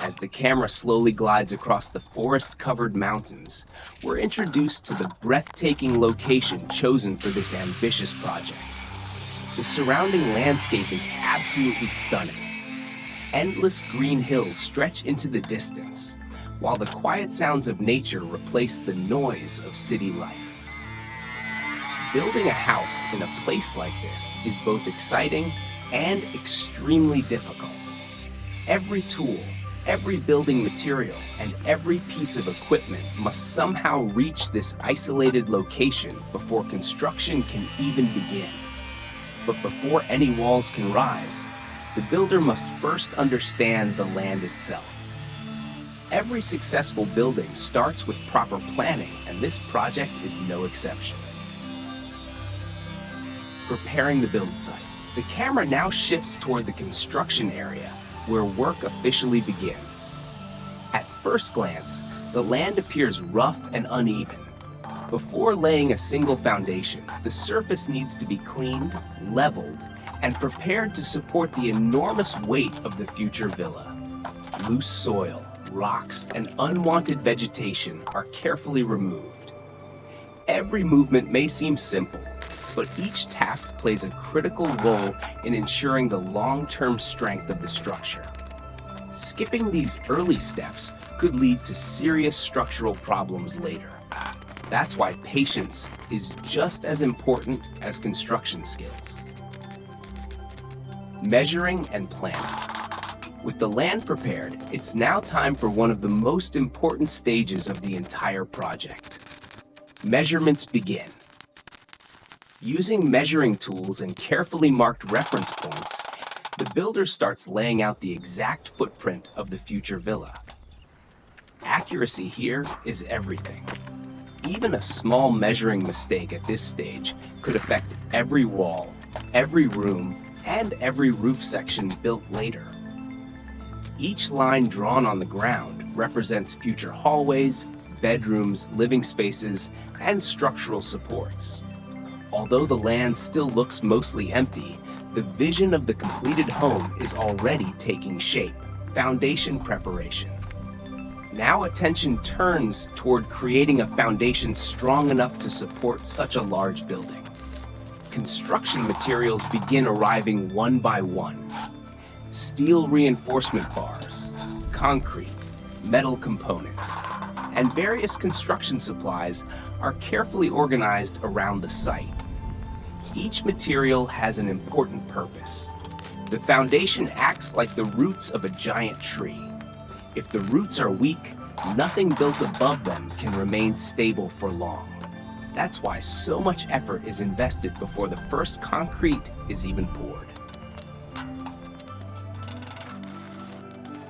As the camera slowly glides across the forest-covered mountains, we're introduced to the breathtaking location chosen for this ambitious project. The surrounding landscape is absolutely stunning. Endless green hills stretch into the distance, while the quiet sounds of nature replace the noise of city life. Building a house in a place like this is both exciting and extremely difficult. Every tool, every building material, and every piece of equipment must somehow reach this isolated location before construction can even begin. But before any walls can rise, the builder must first understand the land itself. Every successful building starts with proper planning, and this project is no exception. Preparing the build site. The camera now shifts toward the construction area, where work officially begins. At first glance, the land appears rough and uneven. Before laying a single foundation, the surface needs to be cleaned, leveled, and prepared to support the enormous weight of the future villa. Loose soil, rocks, and unwanted vegetation are carefully removed. Every movement may seem simple, but each task plays a critical role in ensuring the long-term strength of the structure. Skipping these early steps could lead to serious structural problems later. That's why patience is just as important as construction skills. Measuring and planning. With the land prepared, it's now time for one of the most important stages of the entire project. Measurements begin. Using measuring tools and carefully marked reference points, the builder starts laying out the exact footprint of the future villa. Accuracy here is everything. Even a small measuring mistake at this stage could affect every wall, every room, and every roof section built later. Each line drawn on the ground represents future hallways, bedrooms, living spaces, and structural supports. Although the land still looks mostly empty, the vision of the completed home is already taking shape. Foundation preparation. Now attention turns toward creating a foundation strong enough to support such a large building. Construction materials begin arriving one by one. Steel reinforcement bars, concrete, metal components, and various construction supplies are carefully organized around the site. Each material has an important purpose. The foundation acts like the roots of a giant tree. If the roots are weak, nothing built above them can remain stable for long. That's why so much effort is invested before the first concrete is even poured.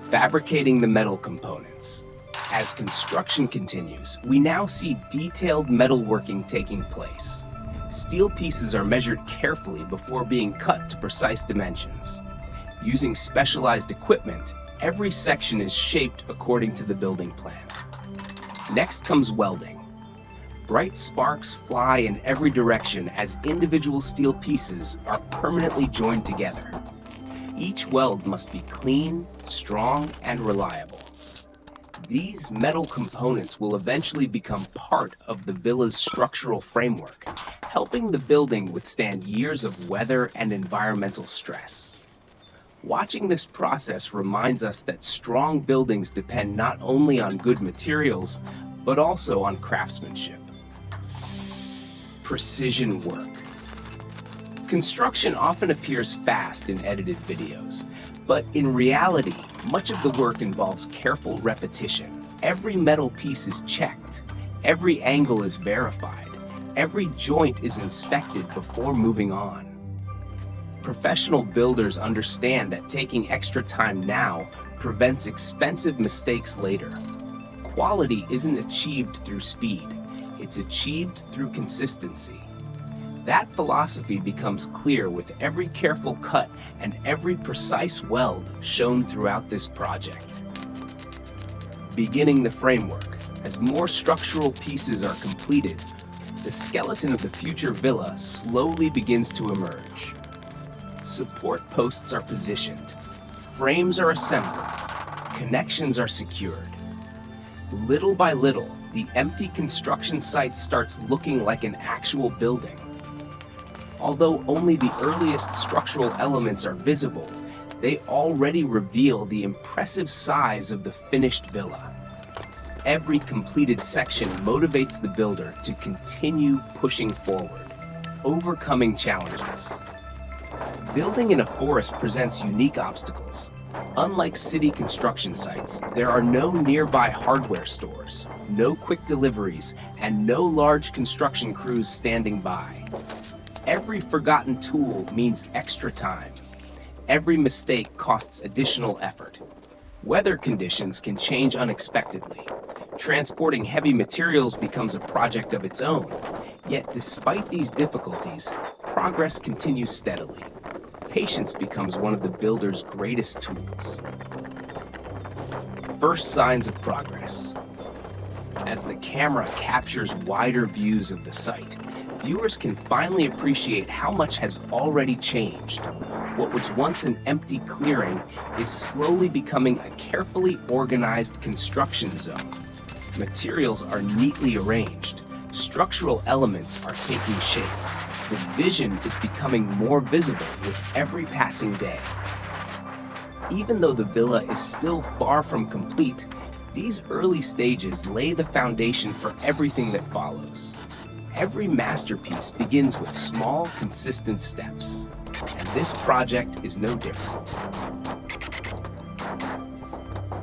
Fabricating the metal components. As construction continues, we now see detailed metalworking taking place. Steel pieces are measured carefully before being cut to precise dimensions. Using specialized equipment, every section is shaped according to the building plan. Next comes welding. Bright sparks fly in every direction as individual steel pieces are permanently joined together. Each weld must be clean, strong, and reliable. These metal components will eventually become part of the villa's structural framework, helping the building withstand years of weather and environmental stress. Watching this process reminds us that strong buildings depend not only on good materials, but also on craftsmanship. Precision work. Construction often appears fast in edited videos, but in reality, much of the work involves careful repetition. Every metal piece is checked, every angle is verified, every joint is inspected before moving on. Professional builders understand that taking extra time now prevents expensive mistakes later. Quality isn't achieved through speed, it's achieved through consistency. That philosophy becomes clear with every careful cut and every precise weld shown throughout this project. Beginning the framework. As more structural pieces are completed, the skeleton of the future villa slowly begins to emerge. Support posts are positioned, frames are assembled, Connections are secured. Little by little, the empty construction site starts looking like an actual building. Although only the earliest structural elements are visible, they already reveal the impressive size of the finished villa. Every completed section motivates the builder to continue pushing forward, overcoming challenges. Building in a forest presents unique obstacles. Unlike city construction sites, there are no nearby hardware stores, no quick deliveries, and no large construction crews standing by. Every forgotten tool means extra time. Every mistake costs additional effort. Weather conditions can change unexpectedly. Transporting heavy materials becomes a project of its own. Yet despite these difficulties, progress continues steadily. Patience becomes one of the builder's greatest tools. First signs of progress. As the camera captures wider views of the site, viewers can finally appreciate how much has already changed. What was once an empty clearing is slowly becoming a carefully organized construction zone. Materials are neatly arranged. Structural elements are taking shape. The vision is becoming more visible with every passing day. Even though the villa is still far from complete, these early stages lay the foundation for everything that follows. Every masterpiece begins with small, consistent steps, and this project is no different.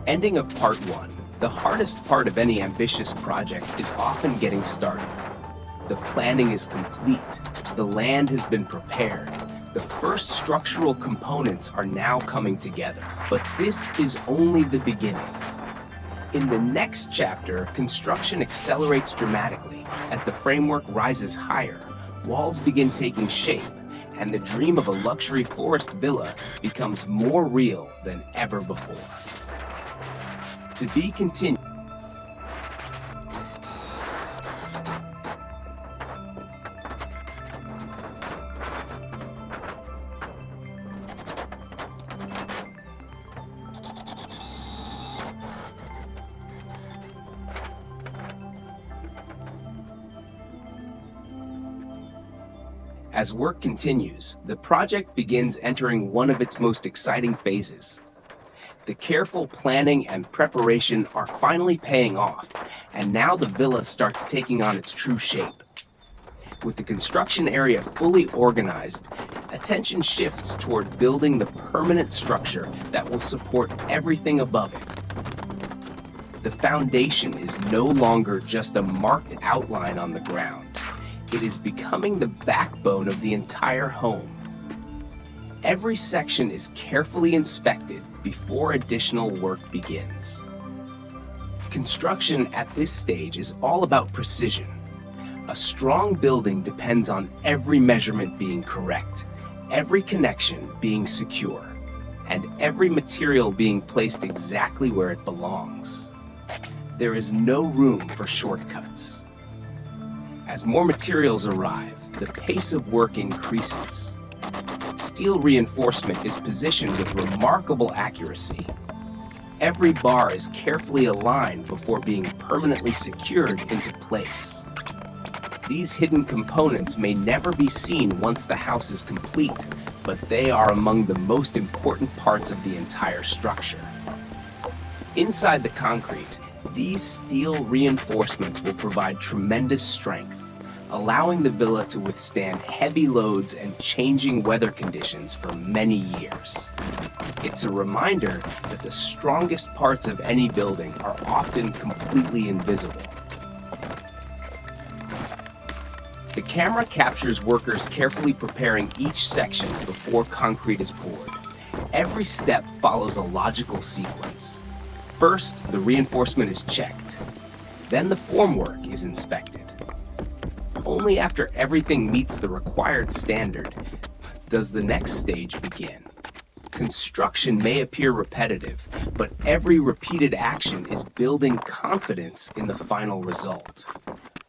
Ending of part 1. The hardest part of any ambitious project is often getting started. The planning is complete. The land has been prepared. The first structural components are now coming together. But this is only the beginning. In the next chapter, construction accelerates dramatically as the framework rises higher, walls begin taking shape, and the dream of a luxury forest villa becomes more real than ever before. To be continued. As work continues, the project begins entering one of its most exciting phases. The careful planning and preparation are finally paying off, and now the villa starts taking on its true shape. With the construction area fully organized, attention shifts toward building the permanent structure that will support everything above it. The foundation is no longer just a marked outline on the ground. It is becoming the backbone of the entire home. Every section is carefully inspected before additional work begins. Construction at this stage is all about precision. A strong building depends on every measurement being correct, every connection being secure, and every material being placed exactly where it belongs. There is no room for shortcuts. As more materials arrive, the pace of work increases. Steel reinforcement is positioned with remarkable accuracy. Every bar is carefully aligned before being permanently secured into place. These hidden components may never be seen once the house is complete, but they are among the most important parts of the entire structure. Inside the concrete, these steel reinforcements will provide tremendous strength, allowing the villa to withstand heavy loads and changing weather conditions for many years. It's a reminder that the strongest parts of any building are often completely invisible. The camera captures workers carefully preparing each section before concrete is poured. Every step follows a logical sequence. First, the reinforcement is checked. Then the formwork is inspected. Only after everything meets the required standard does the next stage begin. Construction may appear repetitive, but every repeated action is building confidence in the final result.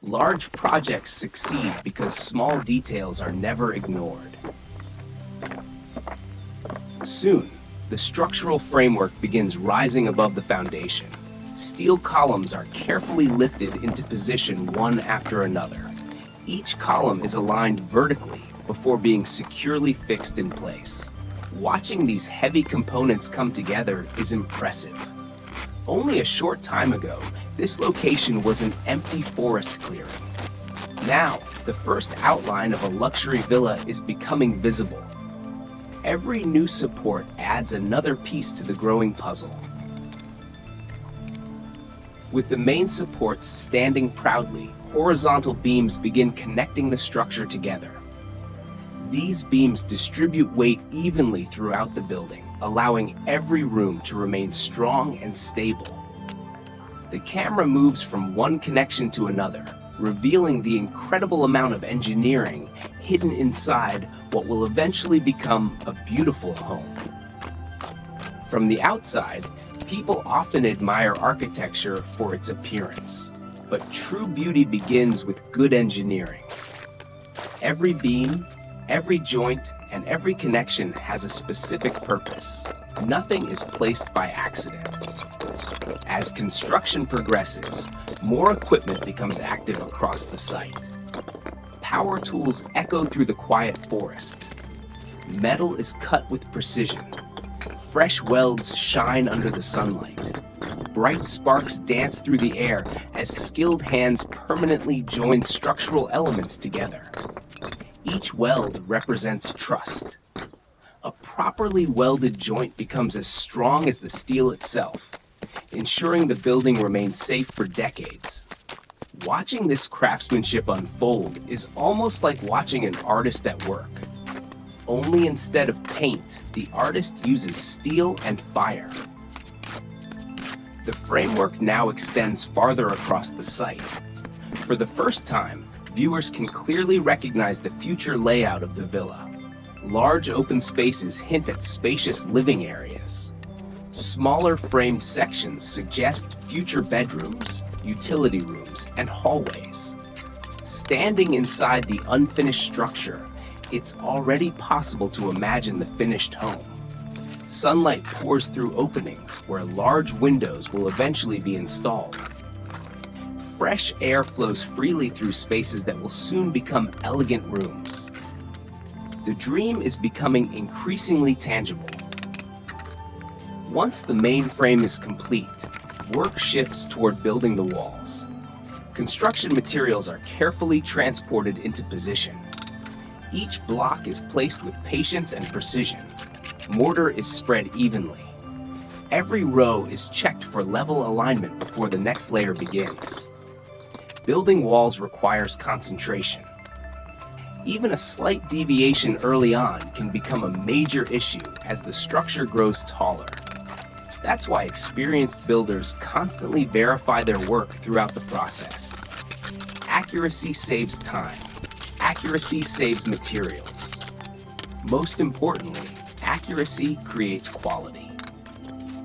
Large projects succeed because small details are never ignored. Soon, the structural framework begins rising above the foundation. Steel columns are carefully lifted into position one after another. Each column is aligned vertically before being securely fixed in place. Watching these heavy components come together is impressive. Only a short time ago, this location was an empty forest clearing. Now, the first outline of a luxury villa is becoming visible. Every new support adds another piece to the growing puzzle. With the main supports standing proudly, horizontal beams begin connecting the structure together. These beams distribute weight evenly throughout the building, allowing every room to remain strong and stable. The camera moves from one connection to another, revealing the incredible amount of engineering hidden inside what will eventually become a beautiful home. From the outside, people often admire architecture for its appearance, but true beauty begins with good engineering. Every beam, every joint, and every connection has a specific purpose. Nothing is placed by accident. As construction progresses, more equipment becomes active across the site. Power tools echo through the quiet forest. Metal is cut with precision. Fresh welds shine under the sunlight. Bright sparks dance through the air as skilled hands permanently join structural elements together. Each weld represents trust. A properly welded joint becomes as strong as the steel itself, ensuring the building remains safe for decades. Watching this craftsmanship unfold is almost like watching an artist at work. Only instead of paint, the artist uses steel and fire. The framework now extends farther across the site. For the first time, viewers can clearly recognize the future layout of the villa. Large open spaces hint at spacious living areas. Smaller framed sections suggest future bedrooms, utility rooms, and hallways. Standing inside the unfinished structure, it's already possible to imagine the finished home. Sunlight pours through openings where large windows will eventually be installed. Fresh air flows freely through spaces that will soon become elegant rooms. The dream is becoming increasingly tangible. Once the main frame is complete, work shifts toward building the walls. Construction materials are carefully transported into position. Each block is placed with patience and precision. Mortar is spread evenly. Every row is checked for level alignment before the next layer begins. Building walls requires concentration. Even a slight deviation early on can become a major issue as the structure grows taller. That's why experienced builders constantly verify their work throughout the process. Accuracy saves time. Accuracy saves materials. Most importantly, accuracy creates quality.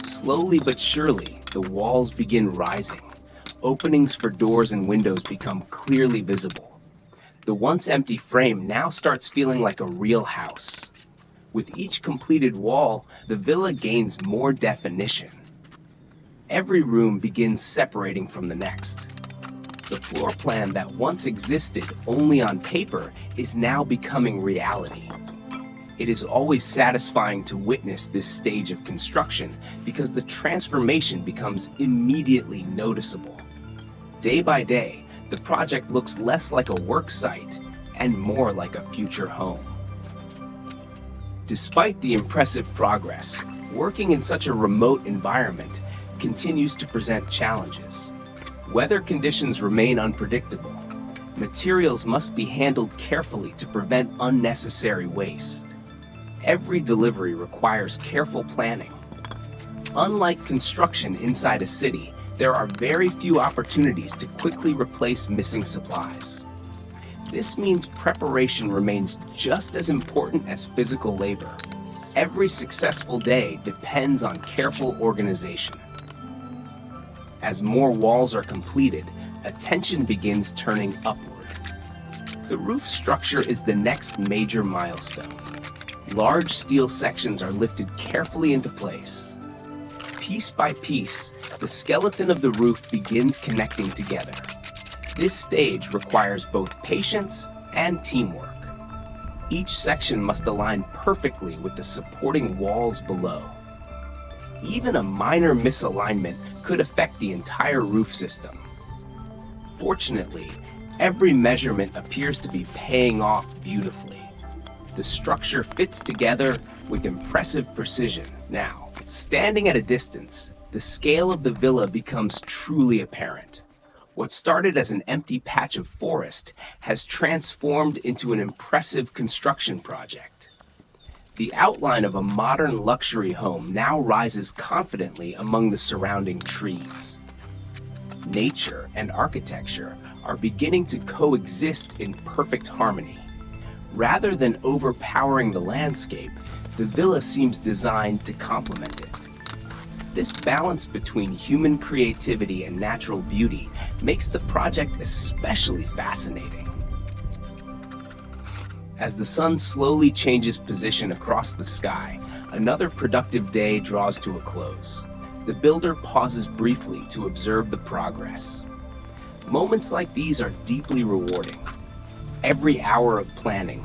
Slowly but surely, the walls begin rising. Openings for doors and windows become clearly visible. The once empty frame now starts feeling like a real house. With each completed wall, the villa gains more definition. Every room begins separating from the next. The floor plan that once existed only on paper is now becoming reality. It is always satisfying to witness this stage of construction because the transformation becomes immediately noticeable. Day by day, the project looks less like a work site and more like a future home. Despite the impressive progress, working in such a remote environment continues to present challenges. Weather conditions remain unpredictable. Materials must be handled carefully to prevent unnecessary waste. Every delivery requires careful planning. Unlike construction inside a city, there are very few opportunities to quickly replace missing supplies. This means preparation remains just as important as physical labor. Every successful day depends on careful organization. As more walls are completed, attention begins turning upward. The roof structure is the next major milestone. Large steel sections are lifted carefully into place. Piece by piece, the skeleton of the roof begins connecting together. This stage requires both patience and teamwork. Each section must align perfectly with the supporting walls below. Even a minor misalignment could affect the entire roof system. Fortunately, every measurement appears to be paying off beautifully. The structure fits together with impressive precision. Now, standing at a distance, the scale of the villa becomes truly apparent. What started as an empty patch of forest has transformed into an impressive construction project. The outline of a modern luxury home now rises confidently among the surrounding trees. Nature and architecture are beginning to coexist in perfect harmony. Rather than overpowering the landscape, the villa seems designed to complement it. This balance between human creativity and natural beauty makes the project especially fascinating. As the sun slowly changes position across the sky, another productive day draws to a close. The builder pauses briefly to observe the progress. Moments like these are deeply rewarding. Every hour of planning,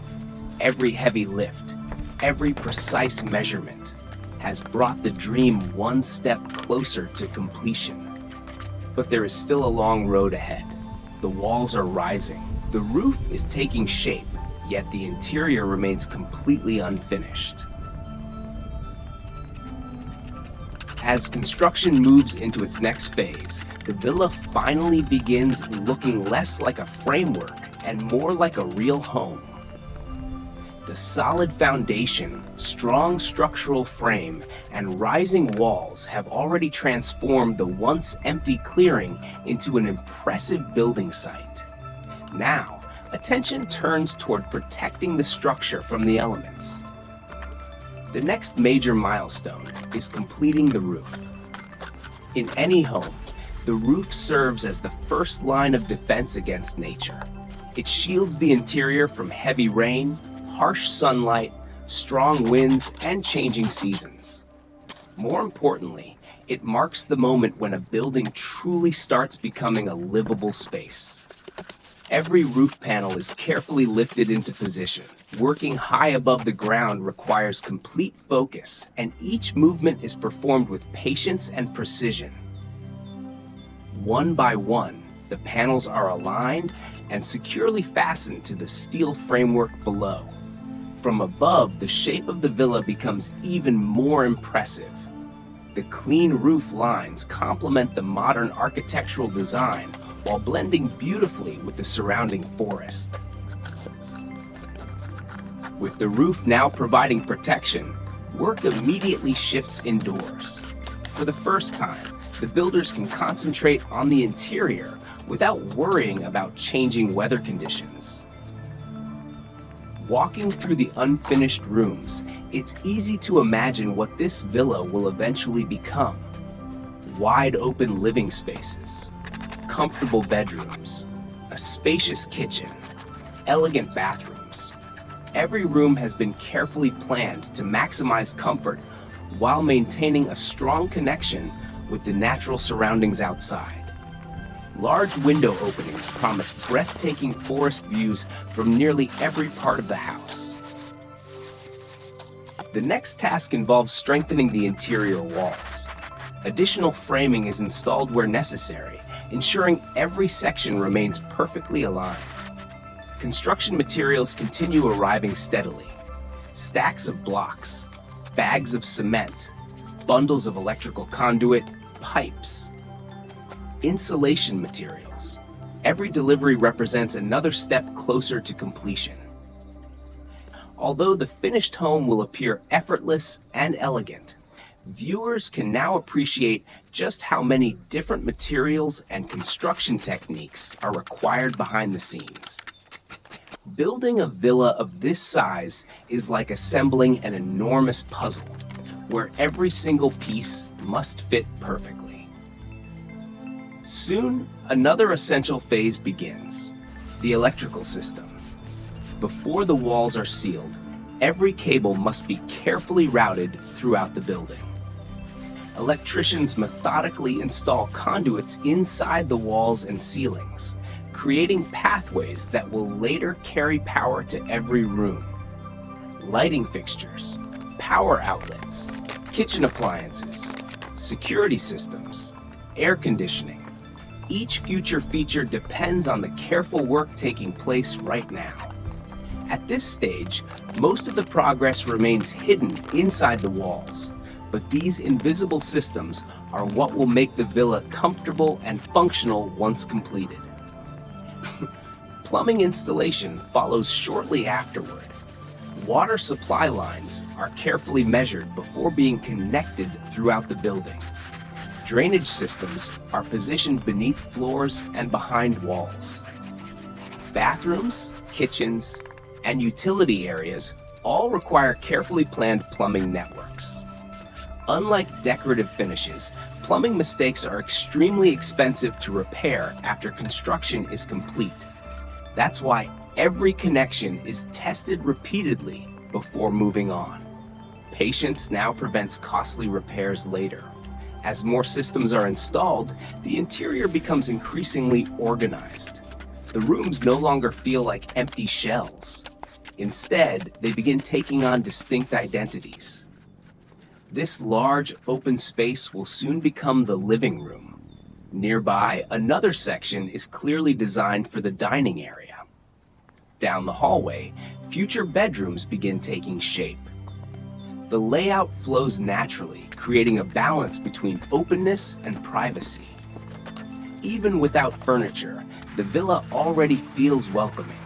every heavy lift, every precise measurement has brought the dream one step closer to completion. But there is still a long road ahead. The walls are rising, the roof is taking shape, yet the interior remains completely unfinished. As construction moves into its next phase, the villa finally begins looking less like a framework and more like a real home. The solid foundation, strong structural frame, and rising walls have already transformed the once empty clearing into an impressive building site. Now, attention turns toward protecting the structure from the elements. The next major milestone is completing the roof. In any home, the roof serves as the first line of defense against nature. It shields the interior from heavy rain, harsh sunlight, strong winds, and changing seasons. More importantly, it marks the moment when a building truly starts becoming a livable space. Every roof panel is carefully lifted into position. Working high above the ground requires complete focus, and each movement is performed with patience and precision. One by one, the panels are aligned and securely fastened to the steel framework below. From above, the shape of the villa becomes even more impressive. The clean roof lines complement the modern architectural design while blending beautifully with the surrounding forest. With the roof now providing protection, work immediately shifts indoors. For the first time, the builders can concentrate on the interior without worrying about changing weather conditions. Walking through the unfinished rooms, it's easy to imagine what this villa will eventually become. Wide open living spaces, comfortable bedrooms, a spacious kitchen, elegant bathrooms. Every room has been carefully planned to maximize comfort while maintaining a strong connection with the natural surroundings outside. Large window openings promise breathtaking forest views from nearly every part of the house. The next task involves strengthening the interior walls. Additional framing is installed where necessary, ensuring every section remains perfectly aligned. Construction materials continue arriving steadily. Stacks of blocks, bags of cement, bundles of electrical conduit, pipes, insulation materials. Every delivery represents another step closer to completion. Although the finished home will appear effortless and elegant, viewers can now appreciate just how many different materials and construction techniques are required behind the scenes. Building a villa of this size is like assembling an enormous puzzle, where every single piece must fit perfectly. Soon, another essential phase begins: the electrical system. Before the walls are sealed, Every cable must be carefully routed throughout the building. Electricians methodically install conduits inside the walls and ceilings, creating pathways that will later carry power to every room. Lighting fixtures, power outlets, kitchen appliances, security systems, air conditioning. Each future feature depends on the careful work taking place right now. At this stage, most of the progress remains hidden inside the walls, but these invisible systems are what will make the villa comfortable and functional once completed. Plumbing installation follows shortly afterward. Water supply lines are carefully measured before being connected throughout the building. Drainage systems are positioned beneath floors and behind walls. Bathrooms, kitchens, and utility areas all require carefully planned plumbing networks. Unlike decorative finishes, plumbing mistakes are extremely expensive to repair after construction is complete. That's why every connection is tested repeatedly before moving on. Patience now prevents costly repairs later. As more systems are installed, the interior becomes increasingly organized. The rooms no longer feel like empty shells. Instead, they begin taking on distinct identities. This large open space will soon become the living room. Nearby, another section is clearly designed for the dining area. Down the hallway, future bedrooms begin taking shape. The layout flows naturally, creating a balance between openness and privacy. Even without furniture, the villa already feels welcoming.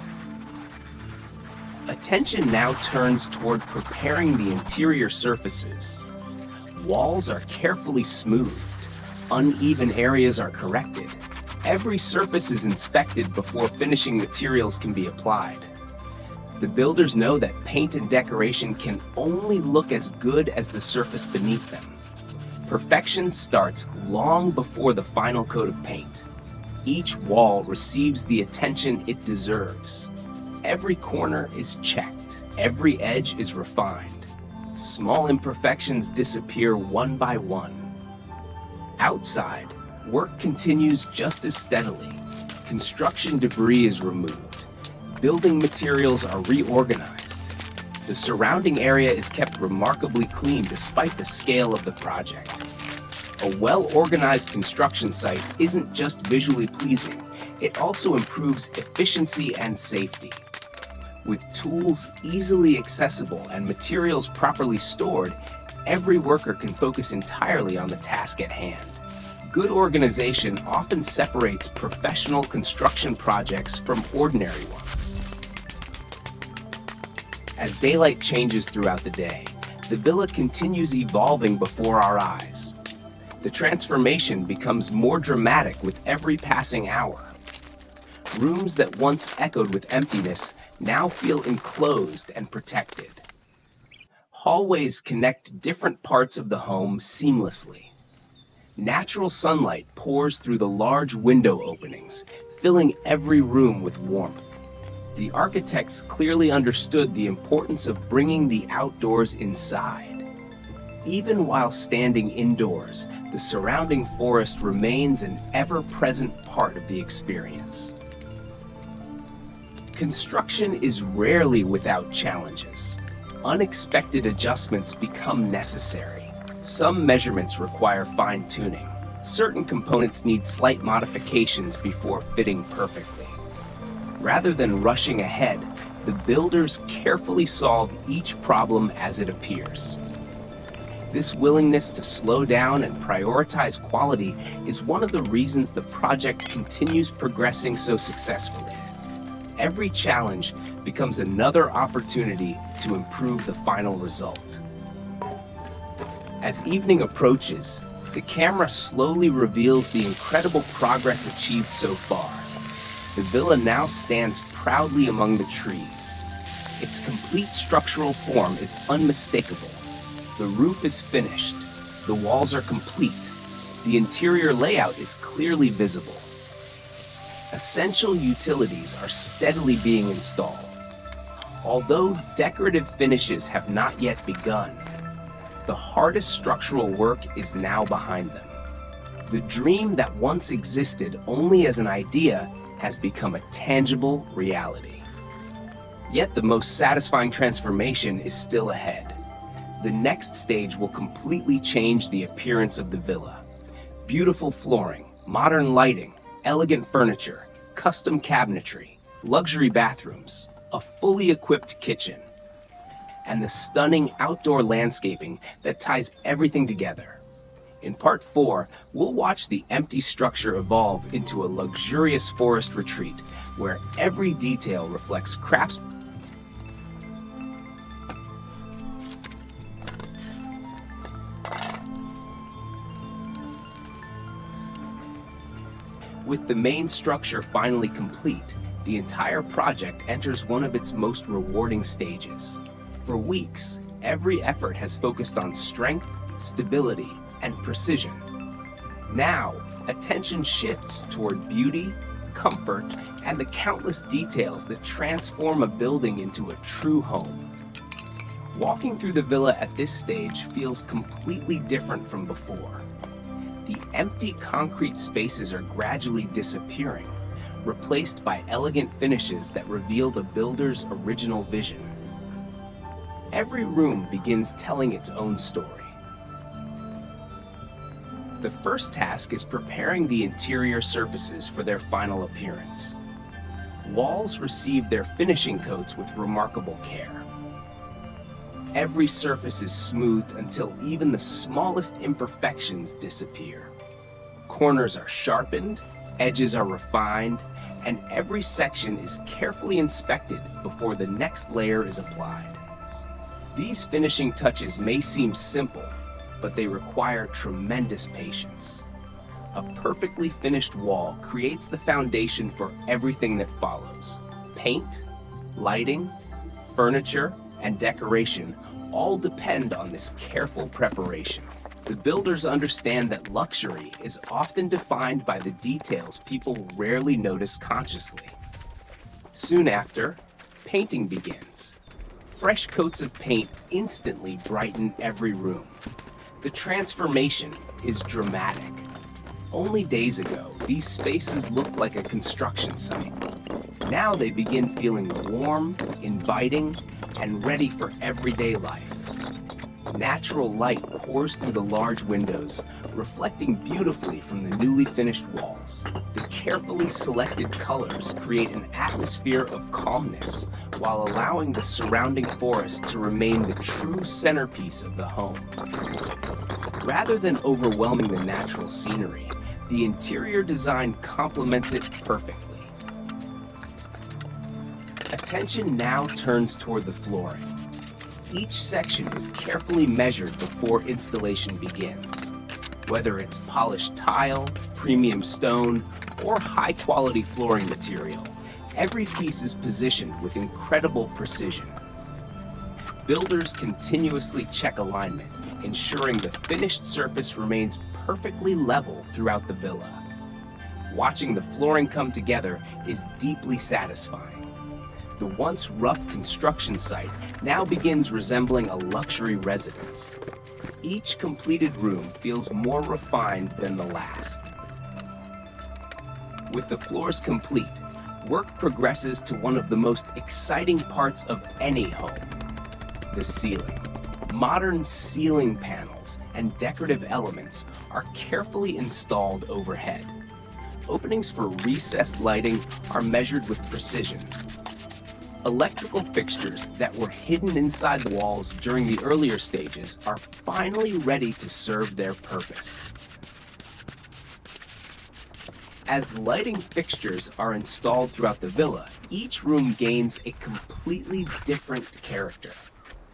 Attention now turns toward preparing the interior surfaces. Walls are carefully smoothed. Uneven areas are corrected. Every surface is inspected before finishing materials can be applied. The builders know that paint and decoration can only look as good as the surface beneath them. Perfection starts long before the final coat of paint. Each wall receives the attention it deserves. Every corner is checked. Every edge is refined. Small imperfections disappear one by one. Outside, work continues just as steadily. Construction debris is removed. Building materials are reorganized. The surrounding area is kept remarkably clean despite the scale of the project. A well-organized construction site isn't just visually pleasing, it also improves efficiency and safety. With tools easily accessible and materials properly stored, every worker can focus entirely on the task at hand. Good organization often separates professional construction projects from ordinary ones. As daylight changes throughout the day, the villa continues evolving before our eyes. The transformation becomes more dramatic with every passing hour. Rooms that once echoed with emptiness now feel enclosed and protected. Hallways connect different parts of the home seamlessly. Natural sunlight pours through the large window openings, filling every room with warmth. The architects clearly understood the importance of bringing the outdoors inside. Even while standing indoors, the surrounding forest remains an ever-present part of the experience. Construction is rarely without challenges. Unexpected adjustments become necessary. Some measurements require fine-tuning. Certain components need slight modifications before fitting perfectly. Rather than rushing ahead, the builders carefully solve each problem as it appears. This willingness to slow down and prioritize quality is one of the reasons the project continues progressing so successfully. Every challenge becomes another opportunity to improve the final result. As evening approaches, the camera slowly reveals the incredible progress achieved so far. The villa now stands proudly among the trees. Its complete structural form is unmistakable. The roof is finished. The walls are complete. The interior layout is clearly visible. Essential utilities are steadily being installed. Although decorative finishes have not yet begun, the hardest structural work is now behind them. The dream that once existed only as an idea has become a tangible reality. Yet the most satisfying transformation is still ahead. The next stage will completely change the appearance of the villa. Beautiful flooring, modern lighting, elegant furniture, custom cabinetry, luxury bathrooms, a fully equipped kitchen, and the stunning outdoor landscaping that ties everything together. In part 4, we'll watch the empty structure evolve into a luxurious forest retreat where every detail reflects craftsmanship. With the main structure finally complete, the entire project enters one of its most rewarding stages. For weeks, every effort has focused on strength, stability, and precision. Now, attention shifts toward beauty, comfort, and the countless details that transform a building into a true home. Walking through the villa at this stage feels completely different from before. The empty concrete spaces are gradually disappearing, replaced by elegant finishes that reveal the builder's original vision. Every room begins telling its own story. The first task is preparing the interior surfaces for their final appearance. Walls receive their finishing coats with remarkable care. Every surface is smoothed until even the smallest imperfections disappear. Corners are sharpened, edges are refined, and every section is carefully inspected before the next layer is applied. These finishing touches may seem simple, but they require tremendous patience. A perfectly finished wall creates the foundation for everything that follows. Paint, lighting, furniture, and decoration all depend on this careful preparation. The builders understand that luxury is often defined by the details people rarely notice consciously. Soon after, painting begins. Fresh coats of paint instantly brighten every room. The transformation is dramatic. Only days ago, these spaces looked like a construction site. Now they begin feeling warm, inviting, and ready for everyday life. Natural light pours through the large windows, reflecting beautifully from the newly finished walls. The carefully selected colors create an atmosphere of calmness, while allowing the surrounding forest to remain the true centerpiece of the home. Rather than overwhelming the natural scenery, the interior design complements it perfectly. Attention now turns toward the flooring. Each section is carefully measured before installation begins. Whether it's polished tile, premium stone, or high-quality flooring material, every piece is positioned with incredible precision. Builders continuously check alignment, ensuring the finished surface remains perfectly level throughout the villa. Watching the flooring come together is deeply satisfying. The once rough construction site now begins resembling a luxury residence. Each completed room feels more refined than the last. With the floors complete, work progresses to one of the most exciting parts of any home: the ceiling. Modern ceiling panels and decorative elements are carefully installed overhead. Openings for recessed lighting are measured with precision. Electrical fixtures that were hidden inside the walls during the earlier stages are finally ready to serve their purpose. As lighting fixtures are installed throughout the villa, each room gains a completely different character.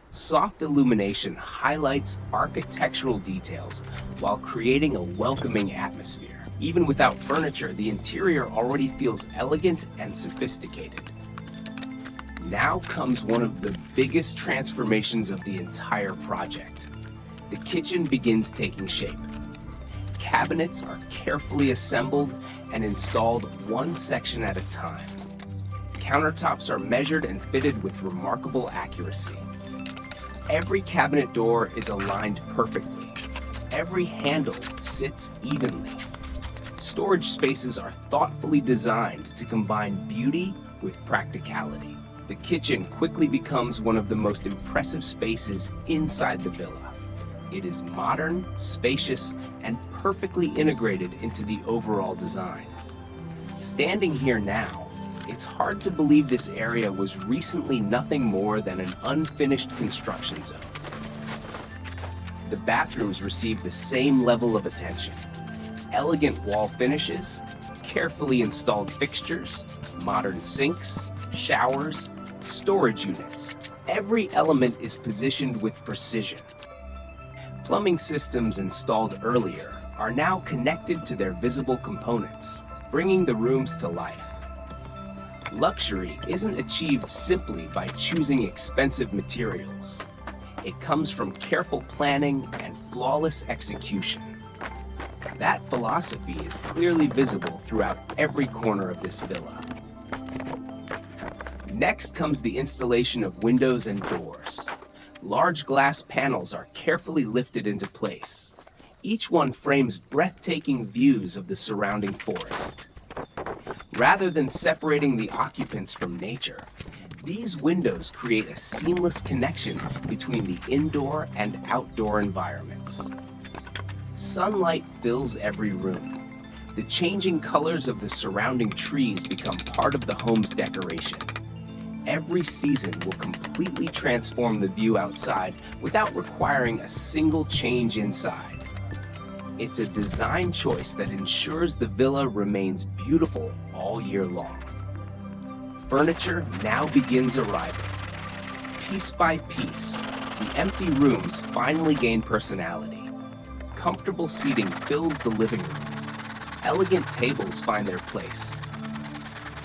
Soft illumination highlights architectural details while creating a welcoming atmosphere. Even without furniture, the interior already feels elegant and sophisticated. Now comes one of the biggest transformations of the entire project. The kitchen begins taking shape. Cabinets are carefully assembled and installed one section at a time. Countertops are measured and fitted with remarkable accuracy. Every cabinet door is aligned perfectly. Every handle sits evenly. Storage spaces are thoughtfully designed to combine beauty with practicality. The kitchen quickly becomes one of the most impressive spaces inside the villa. It is modern, spacious, and perfectly integrated into the overall design. Standing here now, it's hard to believe this area was recently nothing more than an unfinished construction zone. The bathrooms receive the same level of attention. Elegant wall finishes, carefully installed fixtures, modern sinks, showers, storage units. Every element is positioned with precision. Plumbing systems installed earlier are now connected to their visible components, bringing the rooms to life. Luxury isn't achieved simply by choosing expensive materials. It comes from careful planning and flawless execution. That philosophy is clearly visible throughout every corner of this villa. Next comes the installation of windows and doors. Large glass panels are carefully lifted into place. Each one frames breathtaking views of the surrounding forest. Rather than separating the occupants from nature, these windows create a seamless connection between the indoor and outdoor environments. Sunlight fills every room. The changing colors of the surrounding trees become part of the home's decoration. Every season will completely transform the view outside without requiring a single change inside. It's a design choice that ensures the villa remains beautiful all year long. Furniture now begins arriving. Piece by piece, the empty rooms finally gain personality. Comfortable seating fills the living room. Elegant tables find their place.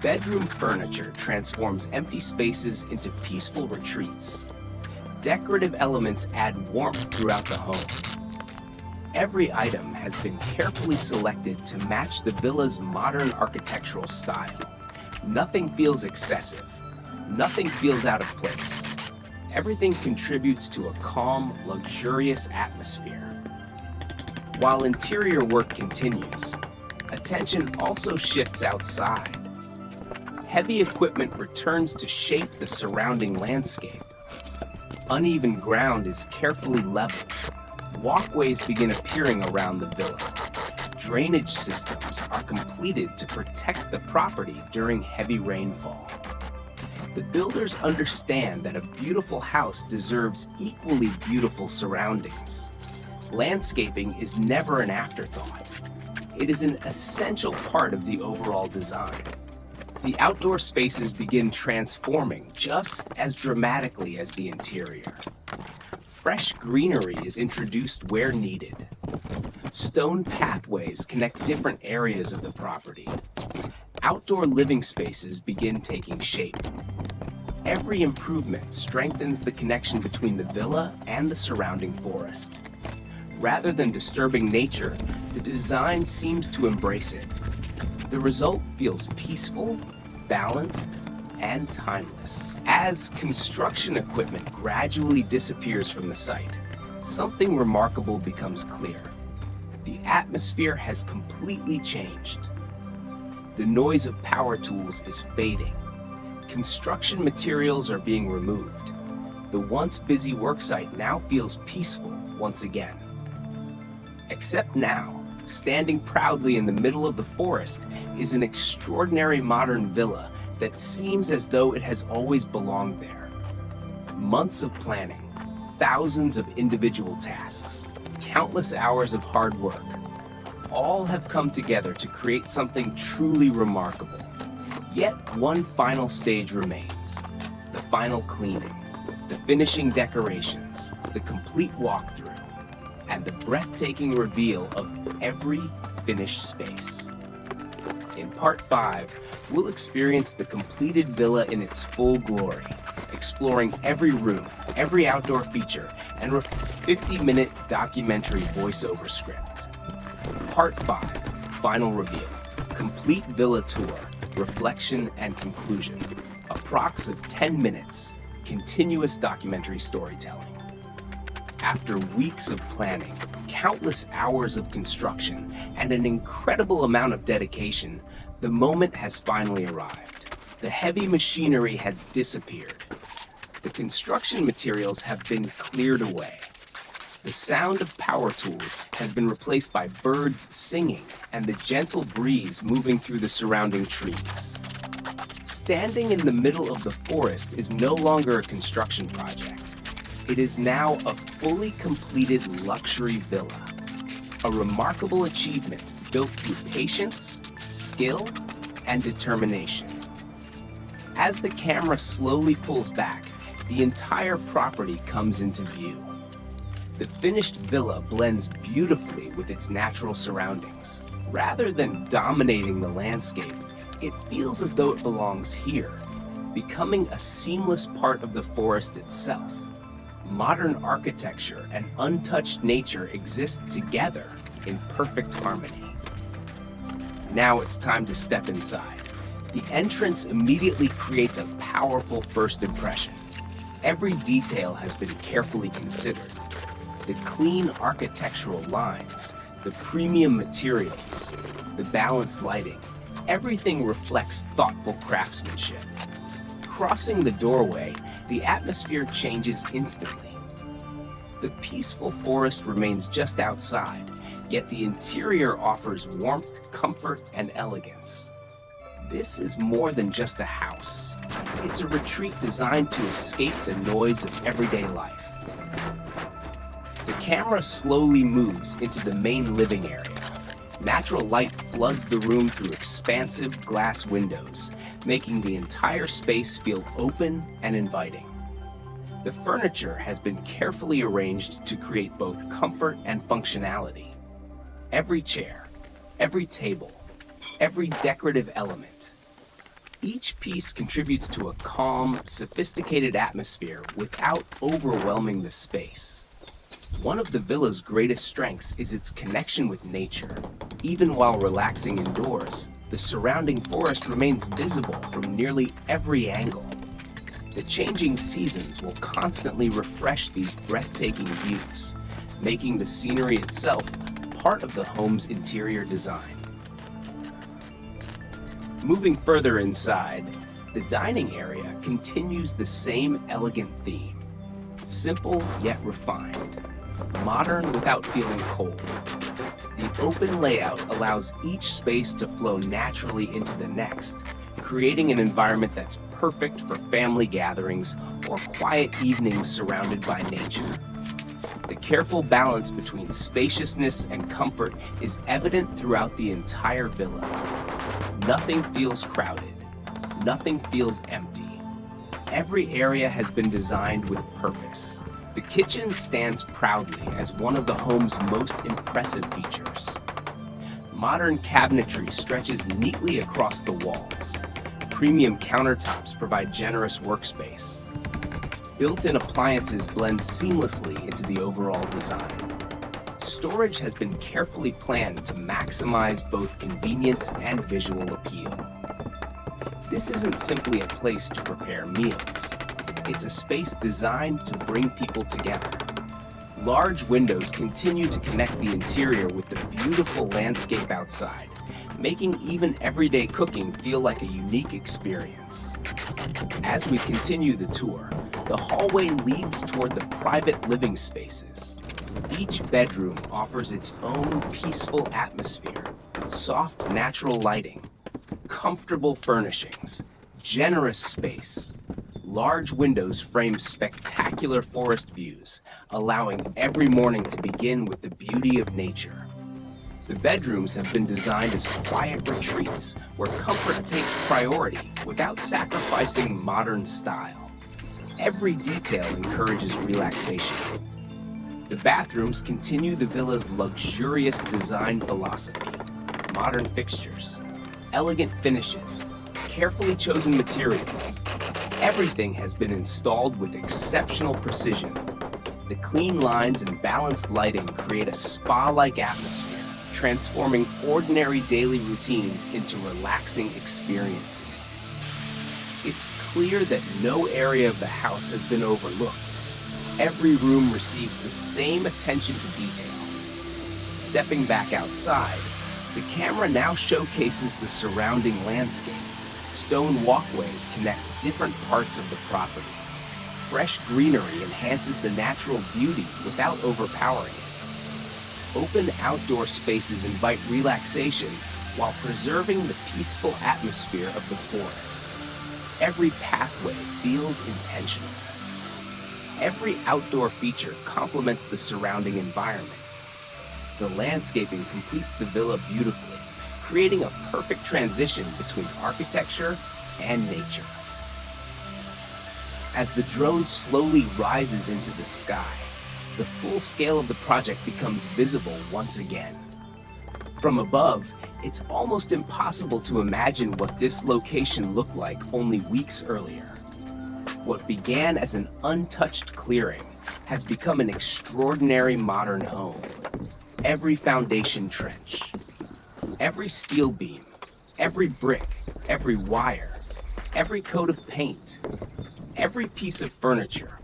Bedroom furniture transforms empty spaces into peaceful retreats. Decorative elements add warmth throughout the home. Every item has been carefully selected to match the villa's modern architectural style. Nothing feels excessive. Nothing feels out of place. Everything contributes to a calm, luxurious atmosphere. While interior work continues, attention also shifts outside. Heavy equipment returns to shape the surrounding landscape. Uneven ground is carefully leveled. Walkways begin appearing around the villa. Drainage systems are completed to protect the property during heavy rainfall. The builders understand that a beautiful house deserves equally beautiful surroundings. Landscaping is never an afterthought. It is an essential part of the overall design. The outdoor spaces begin transforming just as dramatically as the interior. Fresh greenery is introduced where needed. Stone pathways connect different areas of the property. Outdoor living spaces begin taking shape. Every improvement strengthens the connection between the villa and the surrounding forest. Rather than disturbing nature, the design seems to embrace it. The result feels peaceful, balanced, and timeless. As construction equipment gradually disappears from the site, something remarkable becomes clear. The atmosphere has completely changed. The noise of power tools is fading. Construction materials are being removed. The once busy worksite now feels peaceful once again. Except now, standing proudly in the middle of the forest is an extraordinary modern villa that seems as though it has always belonged there. Months of planning, thousands of individual tasks, countless hours of hard work, all have come together to create something truly remarkable. Yet one final stage remains: the final cleaning, the finishing decorations, the complete walkthrough, and the breathtaking reveal of every finished space. In Part 5, we'll experience the completed villa in its full glory, exploring every room, every outdoor feature, and a 50-minute documentary voiceover script. Part 5, Final Reveal, Complete Villa Tour, Reflection and Conclusion. blocks of 10 minutes, continuous documentary storytelling. After weeks of planning, countless hours of construction, and an incredible amount of dedication, the moment has finally arrived. The heavy machinery has disappeared. The construction materials have been cleared away. The sound of power tools has been replaced by birds singing and the gentle breeze moving through the surrounding trees. Standing in the middle of the forest is no longer a construction project. It is now a fully completed luxury villa. A remarkable achievement built through patience, skill, and determination. As the camera slowly pulls back, the entire property comes into view. The finished villa blends beautifully with its natural surroundings. Rather than dominating the landscape, it feels as though it belongs here, becoming a seamless part of the forest itself. Modern architecture and untouched nature exist together in perfect harmony. Now it's time to step inside. The entrance immediately creates a powerful first impression. Every detail has been carefully considered. The clean architectural lines, the premium materials, the balanced lighting, everything reflects thoughtful craftsmanship. Crossing the doorway, the atmosphere changes instantly. The peaceful forest remains just outside, yet the interior offers warmth, comfort, and elegance. This is more than just a house. It's a retreat designed to escape the noise of everyday life. The camera slowly moves into the main living area. Natural light floods the room through expansive glass windows, making the entire space feel open and inviting. The furniture has been carefully arranged to create both comfort and functionality. Every chair, every table, every decorative element. Each piece contributes to a calm, sophisticated atmosphere without overwhelming the space. One of the villa's greatest strengths is its connection with nature. Even while relaxing indoors, the surrounding forest remains visible from nearly every angle. The changing seasons will constantly refresh these breathtaking views, making the scenery itself part of the home's interior design. Moving further inside, the dining area continues the same elegant theme. Simple yet refined. Modern without feeling cold. The open layout allows each space to flow naturally into the next, creating an environment that's perfect for family gatherings or quiet evenings surrounded by nature. The careful balance between spaciousness and comfort is evident throughout the entire villa. Nothing feels crowded. Nothing feels empty. Every area has been designed with purpose. The kitchen stands proudly as one of the home's most impressive features. Modern cabinetry stretches neatly across the walls. Premium countertops provide generous workspace. Built-in appliances blend seamlessly into the overall design. Storage has been carefully planned to maximize both convenience and visual appeal. This isn't simply a place to prepare meals. It's a space designed to bring people together. Large windows continue to connect the interior with the beautiful landscape outside, making even everyday cooking feel like a unique experience. As we continue the tour, the hallway leads toward the private living spaces. Each bedroom offers its own peaceful atmosphere, soft natural lighting, comfortable furnishings, generous space. Large windows frame spectacular forest views, allowing every morning to begin with the beauty of nature. The bedrooms have been designed as quiet retreats where comfort takes priority without sacrificing modern style. Every detail encourages relaxation. The bathrooms continue the villa's luxurious design philosophy. Modern fixtures, elegant finishes, carefully chosen materials. Everything has been installed with exceptional precision. The clean lines and balanced lighting create a spa-like atmosphere, transforming ordinary daily routines into relaxing experiences. It's clear that no area of the house has been overlooked. Every room receives the same attention to detail. Stepping back outside, the camera now showcases the surrounding landscape. Stone walkways connect different parts of the property. Fresh greenery enhances the natural beauty without overpowering it. Open outdoor spaces invite relaxation while preserving the peaceful atmosphere of the forest. Every pathway feels intentional. Every outdoor feature complements the surrounding environment. The landscaping completes the villa beautifully, creating a perfect transition between architecture and nature. As the drone slowly rises into the sky, the full scale of the project becomes visible once again. From above, it's almost impossible to imagine what this location looked like only weeks earlier. What began as an untouched clearing has become an extraordinary modern home. Every foundation trench, every steel beam, every brick, every wire, every coat of paint, every piece of furniture,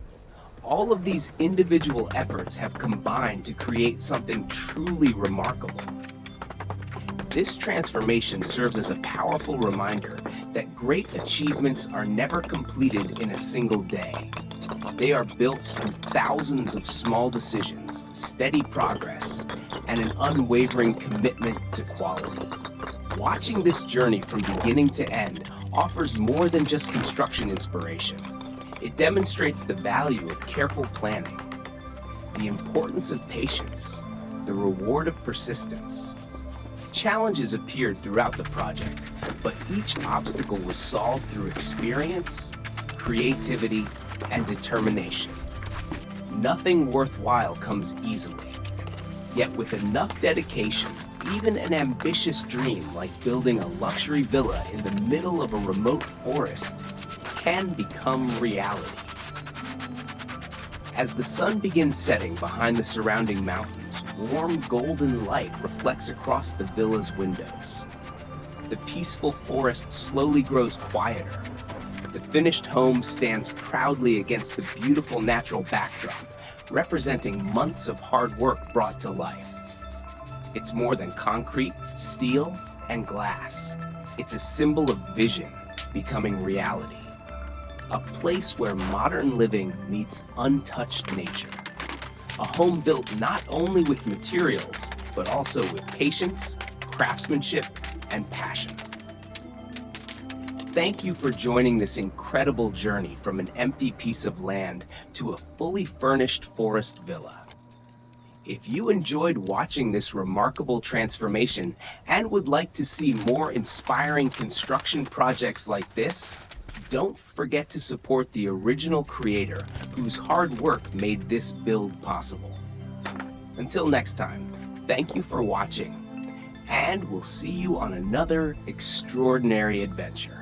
all of these individual efforts have combined to create something truly remarkable. This transformation serves as a powerful reminder that great achievements are never completed in a single day. They are built through thousands of small decisions, steady progress, and an unwavering commitment to quality. Watching this journey from beginning to end offers more than just construction inspiration. It demonstrates the value of careful planning, the importance of patience, the reward of persistence. Challenges appeared throughout the project, but each obstacle was solved through experience, creativity, and determination. Nothing worthwhile comes easily. Yet with enough dedication, even an ambitious dream like building a luxury villa in the middle of a remote forest can become reality. As the sun begins setting behind the surrounding mountains, warm golden light reflects across the villa's windows. The peaceful forest slowly grows quieter. The finished home stands proudly against the beautiful natural backdrop, representing months of hard work brought to life. It's more than concrete, steel, and glass. It's a symbol of vision becoming reality. A place where modern living meets untouched nature. A home built not only with materials, but also with patience, craftsmanship, and passion. Thank you for joining this incredible journey from an empty piece of land to a fully furnished forest villa. If you enjoyed watching this remarkable transformation and would like to see more inspiring construction projects like this, don't forget to support the original creator whose hard work made this build possible. Until next time, thank you for watching, and we'll see you on another extraordinary adventure.